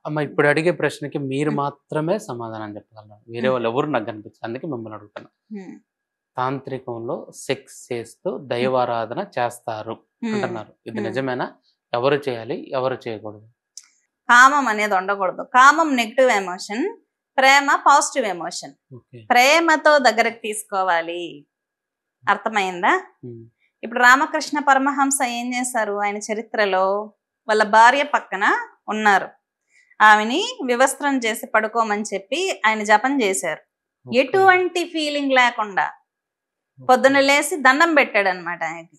అమ్మ ఇప్పుడు అడిగే ప్రశ్నకి మీరు మాత్రమే సమాధానం చెప్పగలరు. వేరే వాళ్ళు ఎవరు నాకు కనిపించదు. అందుకే మిమ్మల్ని అడుగుతున్నా. తాంత్రికంలో సెక్స్ చేస్తూ దైవారాధన చేస్తారు అంటున్నారు. ఇది నిజమేనా? ఎవరు చేయాలి, ఎవరు చేయకూడదు? కామం అనేది ఉండకూడదు. కామం నెగిటివ్ ఎమోషన్, ప్రేమ పాజిటివ్ ఎమోషన్. ప్రేమతో దగ్గరకు తీసుకోవాలి. అర్థమైందా? ఇప్పుడు రామకృష్ణ పరమహంస ఏం చేశారు? ఆయన చరిత్రలో వాళ్ళ భార్య పక్కన ఉన్నారు, ఆమెని వివస్త్రం చేసి పడుకోమని చెప్పి ఆయన జపం చేశారు. ఎటువంటి ఫీలింగ్ లేకుండా పొద్దున్న లేసి దండం పెట్టాడు అనమాట ఆయనకి.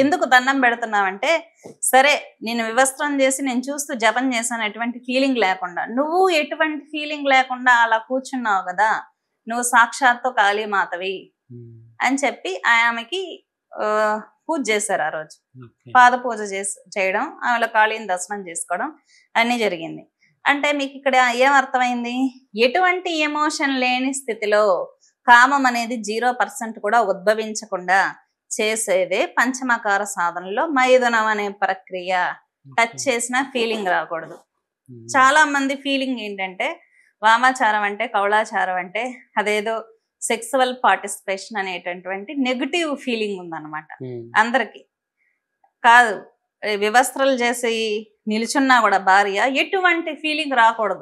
ఎందుకు దండం పెడుతున్నావంటే, సరే నేను వివస్త్రం చేసి నేను చూస్తూ జపం చేశాను, ఎటువంటి ఫీలింగ్ లేకుండా. నువ్వు ఎటువంటి ఫీలింగ్ లేకుండా అలా కూర్చున్నావు కదా, నువ్వు సాక్షాత్తు కాళీమాతవి అని చెప్పి ఆమెకి పూజ చేశారు. ఆ రోజు పాద పూజ చేయడం, ఆమెలో కాళీని దర్శనం చేసుకోవడం అన్నీ జరిగింది. అంటే మీకు ఇక్కడ ఏం అర్థమైంది? ఎటువంటి ఎమోషన్ లేని స్థితిలో కామం అనేది 0% కూడా ఉద్భవించకుండా చేసేదే పంచమకార సాధనలో మైథునం అనే ప్రక్రియ. టచ్ చేసిన ఫీలింగ్ రాకూడదు. చాలా మంది ఫీలింగ్ ఏంటంటే వామాచారం అంటే, కౌళాచారం అంటే అదేదో సెక్సువల్ పార్టిసిపేషన్ అనేటటువంటి నెగిటివ్ ఫీలింగ్ ఉందన్నమాట అందరికి. కాదు, వివస్త్రాలు చేసి నిల్చున్నా కూడా భార్య ఎటువంటి ఫీలింగ్ రాకూడదు.